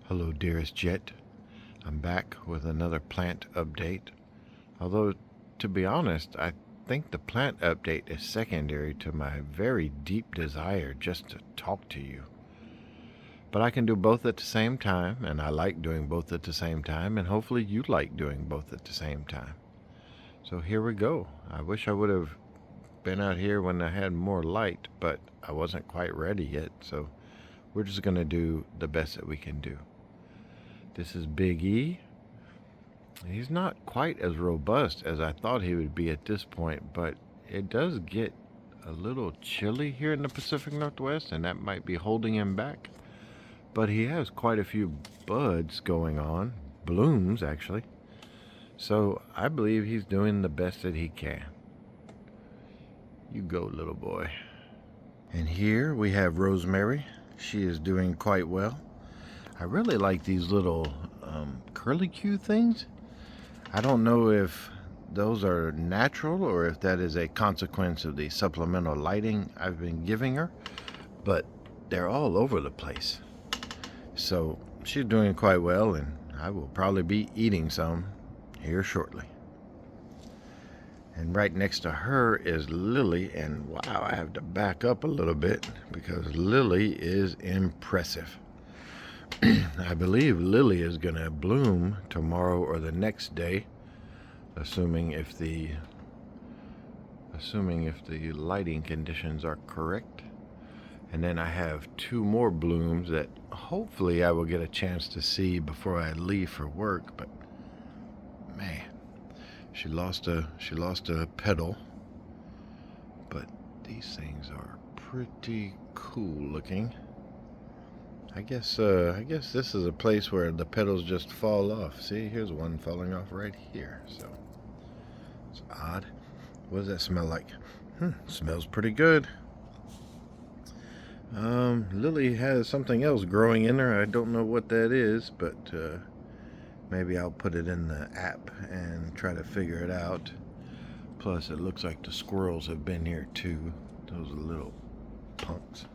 Hello, dearest Jet. I'm back with another plant update. Although, to be honest, I think the plant update is secondary to my very deep desire just to talk to you. But I can do both at the same time, and I like doing both at the same time, and hopefully you like doing both at the same time. So here we go. I wish I would have been out here when I had more light, but I wasn't quite ready yet, so we're just going to do the best that we can do. This is Big E. He's not quite as robust as I thought he would be at this point, but it does get a little chilly here in the Pacific Northwest, and that might be holding him back. But he has quite a few buds going on, blooms actually. So I believe he's doing the best that he can. You go, little boy. And here we have Rosemary. She is doing quite well. I really like these little curlicue things. I don't know if those are natural or if that is a consequence of the supplemental lighting I've been giving her, but they're all over the place. So she's doing quite well, and I will probably be eating some here shortly. And right next to her is Lily, and wow, I have to back up a little bit because Lily is impressive. I believe Lily is going to bloom tomorrow or the next day, assuming if the lighting conditions are correct. And then I have two more blooms that hopefully I will get a chance to see before I leave for work. But man, she lost a petal. But these things are pretty cool looking. I guess this is a place where the petals just fall off. See, here's one falling off right here. So it's odd. What does that smell like? Smells pretty good. Lily has something else growing in her. I don't know what that is, but maybe I'll put it in the app and try to figure it out. Plus, it looks like the squirrels have been here too. Those little punks.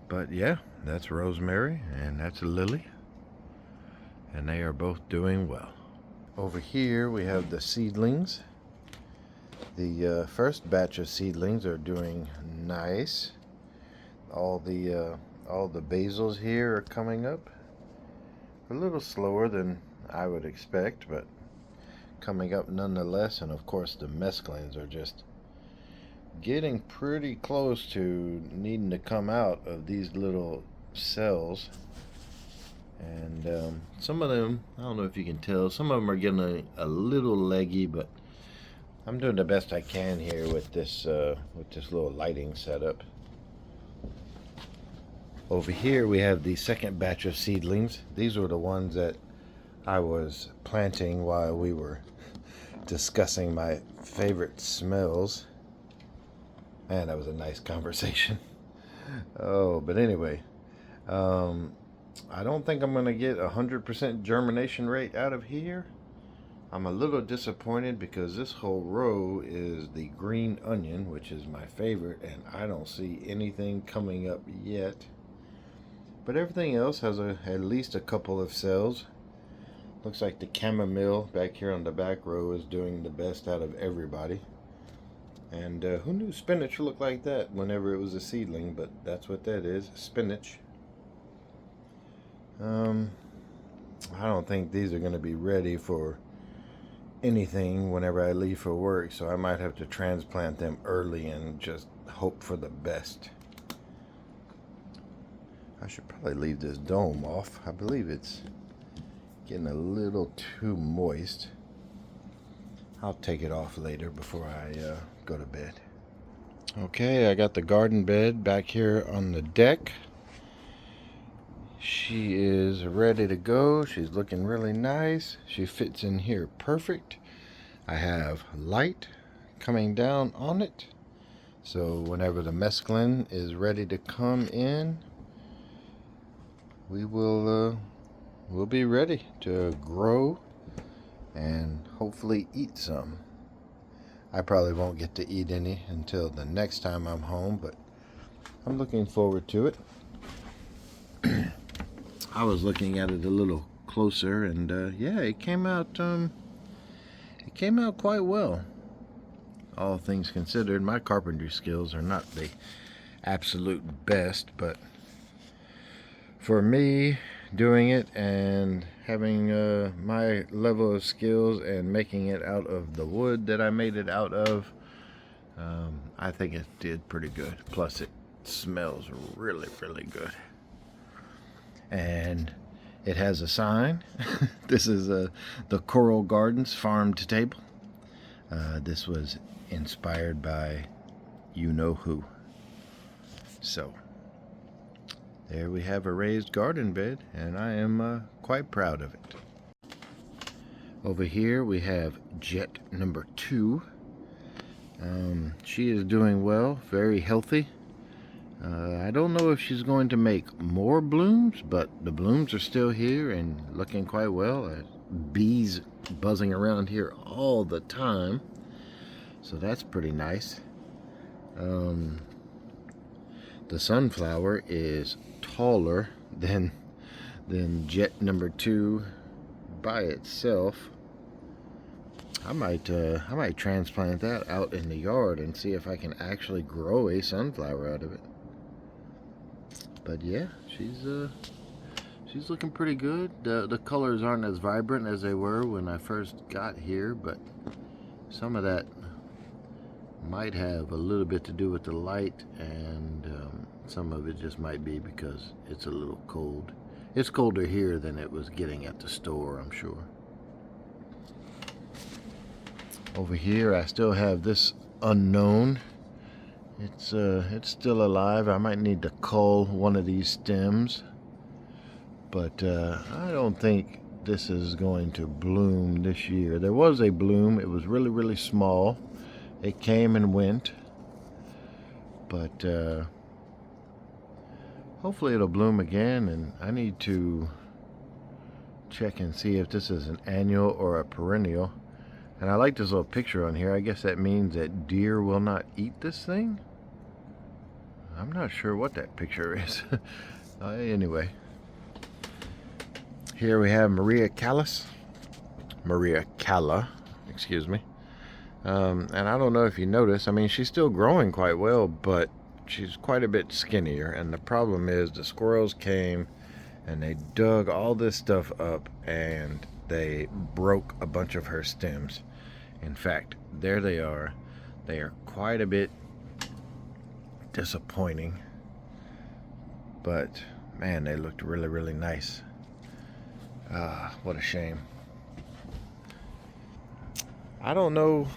But yeah, that's Rosemary and that's Lily, and they are both doing well. Over here we have the seedlings. The first batch of seedlings are doing nice. All the basils here are coming up a little slower than I would expect, but coming up nonetheless. And of course the mesclines are just getting pretty close to needing to come out of these little cells. And some of them, I don't know if you can tell, some of them are getting a little leggy, but I'm doing the best I can here with this little lighting setup. Over here we have the second batch of seedlings. These were the ones that I was planting while we were discussing my favorite smells. Man, that was a nice conversation. Oh, but anyway, I don't think I'm going to get 100% germination rate out of here. I'm a little disappointed because this whole row is the green onion, which is my favorite, and I don't see anything coming up yet. But everything else has at least a couple of cells. Looks like the chamomile back here on the back row is doing the best out of everybody. And who knew spinach looked like that whenever it was a seedling, but that's what that is, spinach. I don't think these are going to be ready for anything whenever I leave for work, so I might have to transplant them early and just hope for the best. I should probably leave this dome off. I believe it's getting a little too moist. I'll take it off later before I go to bed. Okay, I got the garden bed back here on the deck. She is ready to go. She's looking really nice. She fits in here perfect. I have light coming down on it. So whenever the mesclin is ready to come in, we'll be ready to grow and hopefully eat some. I probably won't get to eat any until the next time I'm home, but I'm looking forward to it. I was looking at it a little closer, and yeah, it came out quite well. All things considered, my carpentry skills are not the absolute best, but for me, doing it and having my level of skills and making it out of the wood that I made it out of, I think it did pretty good. Plus, it smells really, really good. And it has a sign. This is the Coral Gardens Farm to Table. This was inspired by you-know-who. So, there we have a raised garden bed, and I am quite proud of it. Over here we have Jet number 2. She is doing well, very healthy. I don't know if she's going to make more blooms, but the blooms are still here and looking quite well. Bees buzzing around here all the time, so that's pretty nice. The sunflower is taller than Jet number 2 by itself. I might transplant that out in the yard and see if I can actually grow a sunflower out of it. But yeah, she's looking pretty good. The colors aren't as vibrant as they were when I first got here, but some of that might have a little bit to do with the light, and some of it just might be because it's a little cold. It's colder here than it was getting at the store, I'm sure. Over here I still have this unknown. It's still alive. I might need to cull one of these stems, but I don't think this is going to bloom this year. There was a bloom. It was really, really small. It came and went, but hopefully it'll bloom again, and I need to check and see if this is an annual or a perennial. And I like this little picture on here. I guess that means that deer will not eat this thing. I'm not sure what that picture is. Anyway, here we have Maria Calla, excuse me. And I don't know if you notice, I mean, she's still growing quite well, but she's quite a bit skinnier. And the problem is the squirrels came and they dug all this stuff up and they broke a bunch of her stems. In fact, there they are. They are quite a bit disappointing, but man, they looked really, really nice. What a shame. I don't know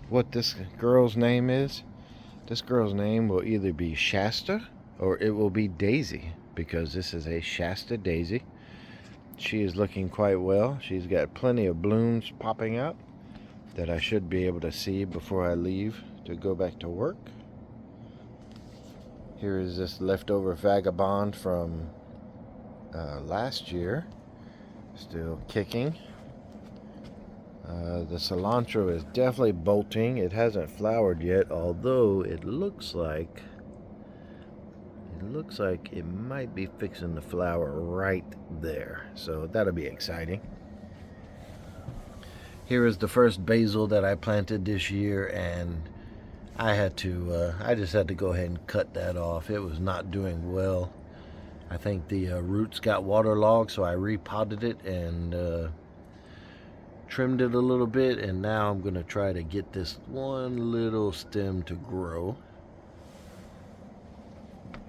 what this girl's name is. This girl's name will either be Shasta or it will be Daisy, because this is a Shasta daisy. She is looking quite well. She's got plenty of blooms popping out that I should be able to see before I leave to go back to work. Here is this leftover vagabond from last year, still kicking. The cilantro is definitely bolting. It hasn't flowered yet, although it looks like it might be fixing the flower right there. So that'll be exciting. Here is the first basil that I planted this year, and I just had to go ahead and cut that off. It was not doing well. I think the roots got waterlogged, so I repotted it and trimmed it a little bit, and now I'm gonna try to get this one little stem to grow.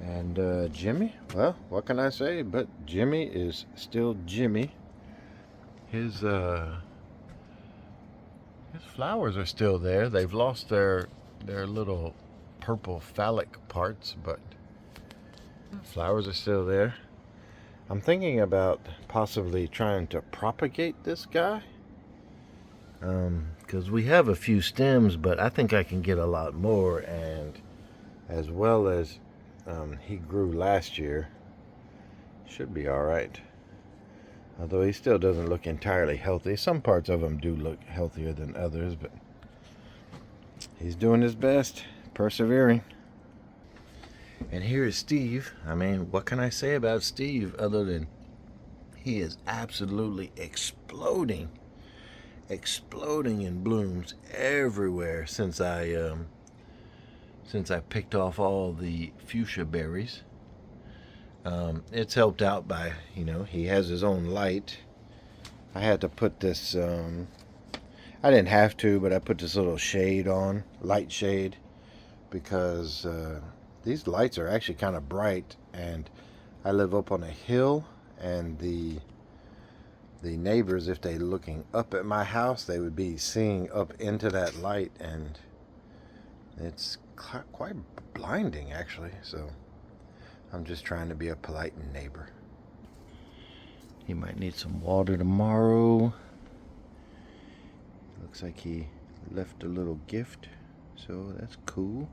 And Jimmy, well, what can I say? But Jimmy is still Jimmy. His flowers are still there. They've lost their little purple phallic parts, but flowers are still there. I'm thinking about possibly trying to propagate this guy, because we have a few stems, but I think I can get a lot more. And as well as he grew last year, should be all right. Although he still doesn't look entirely healthy. Some parts of him do look healthier than others, but he's doing his best, persevering. And here is Steve. I mean, what can I say about Steve other than he is absolutely exploding in blooms everywhere since I picked off all the fuchsia berries. It's helped out by, he has his own light. I had to put this, I didn't have to, but I put this little shade on, light shade, because these lights are actually kind of bright, and I live up on a hill, and the neighbors, if they're looking up at my house, they would be seeing up into that light, and it's quite blinding actually. So I'm just trying to be a polite neighbor. He might need some water tomorrow. Looks like he left a little gift, so that's cool.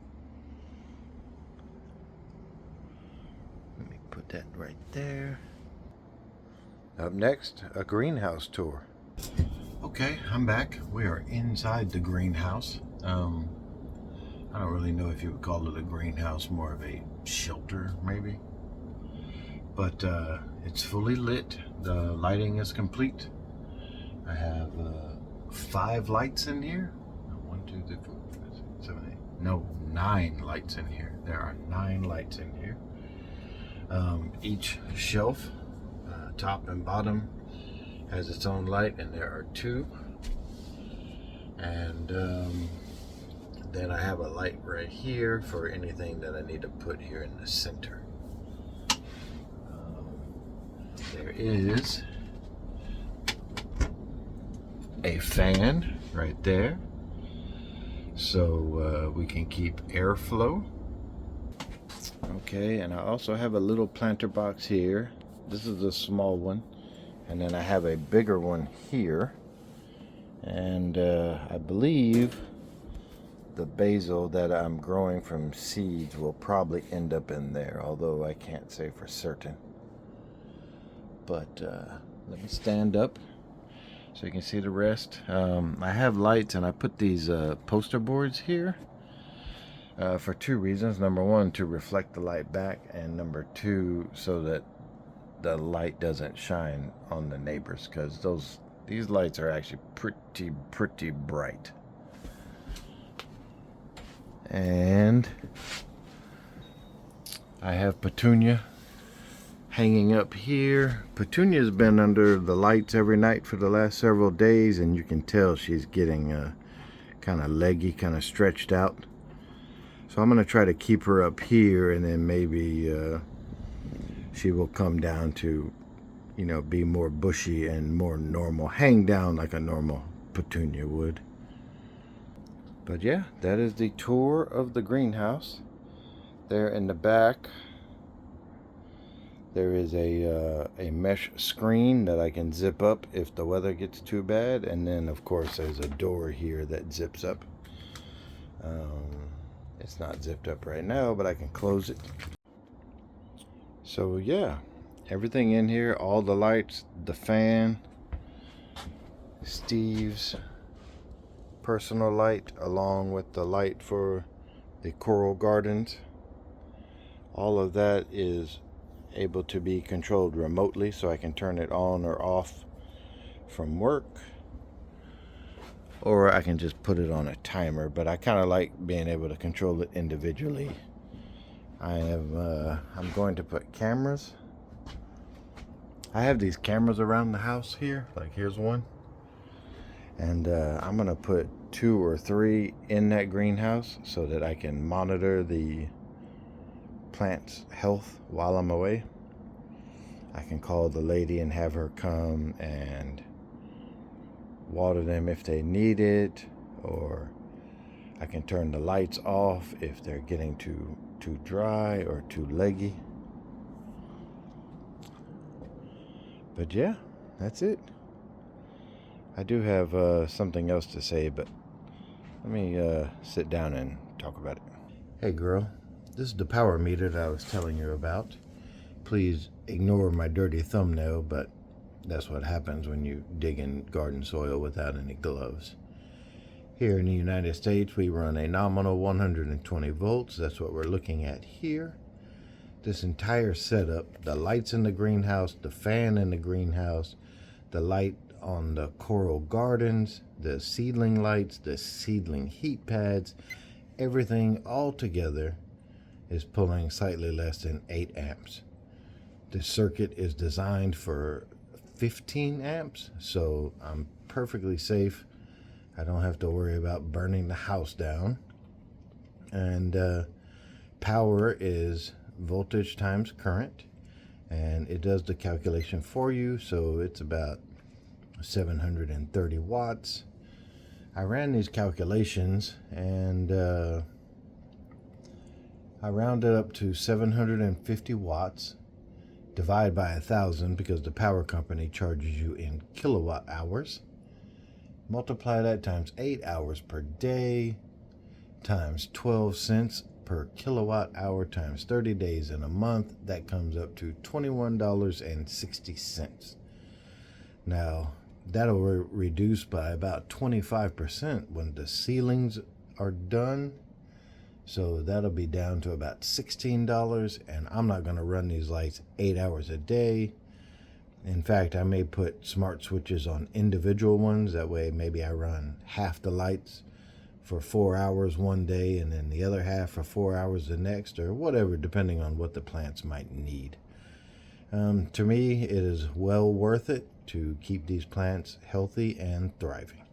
Let me put that right there. Up next, a greenhouse tour. Okay, I'm back. We are inside the greenhouse. I don't really know if you would call it a greenhouse, more of a shelter maybe. But it's fully lit. The lighting is complete. I have 5 lights in here. 1, 2, 3, 4, 5, 6, 7, 8. No, 9 lights in here. There are 9 lights in here. Each shelf, top and bottom, has its own light, and there are 2. And then I have a light right here for anything that I need to put here in the center. There is a fan right there, so we can keep airflow. Okay, and I also have a little planter box here. This is a small one, and then I have a bigger one here, and I believe the basil that I'm growing from seeds will probably end up in there, although I can't say for certain. But let me stand up so you can see the rest. I have lights, and I put these poster boards here for 2 reasons. Number 1, to reflect the light back, and number 2, so that the light doesn't shine on the neighbors, because these lights are actually pretty bright. And I have Petunia hanging up here. Petunia's been under the lights every night for the last several days, and you can tell she's getting kind of leggy, kind of stretched out. So I'm going to try to keep her up here, and then maybe she will come down to, be more bushy and more normal, hang down like a normal petunia would. But yeah, that is the tour of the greenhouse. There in the back, there is a mesh screen that I can zip up if the weather gets too bad. And then, of course, there's a door here that zips up. It's not zipped up right now, but I can close it. So yeah, everything in here, all the lights, the fan, Steve's personal light, along with the light for the coral gardens. All of that is able to be controlled remotely, so I can turn it on or off from work, or I can just put it on a timer, but I kind of like being able to control it individually. I'm going to put cameras. I have these cameras around the house here, like here's one, and I'm gonna put 2 or 3 in that greenhouse so that I can monitor the plant's health while I'm away. I can call the lady and have her come and water them if they need it, or I can turn the lights off if they're getting too dry or too leggy. But yeah, that's it. I do have something else to say, but let me sit down and talk about it. Hey girl, this is the power meter that I was telling you about. Please ignore my dirty thumbnail, but that's what happens when you dig in garden soil without any gloves. Here in the United States, we run a nominal 120 volts. That's what we're looking at here. this entire setup, the lights in the greenhouse, the fan in the greenhouse, the light on the coral gardens, the seedling lights, the seedling heat pads, everything all together is pulling slightly less than 8 amps. The circuit is designed for 15 amps, so I'm perfectly safe. I don't have to worry about burning the house down. And power is voltage times current, and it does the calculation for you, so it's about 730 watts. I ran these calculations, and I rounded up to 750 watts. Divide by 1,000 because the power company charges you in kilowatt hours. Multiply that times 8 hours per day times 12 cents per kilowatt hour times 30 days in a month. That comes up to $21.60. Now, that'll reduce by about 25% when the ceilings are done. So that'll be down to about $16, and I'm not going to run these lights 8 hours a day. In fact, I may put smart switches on individual ones. That way maybe I run half the lights for 4 hours one day and then the other half for 4 hours the next, or whatever, depending on what the plants might need. To me, it is well worth it to keep these plants healthy and thriving.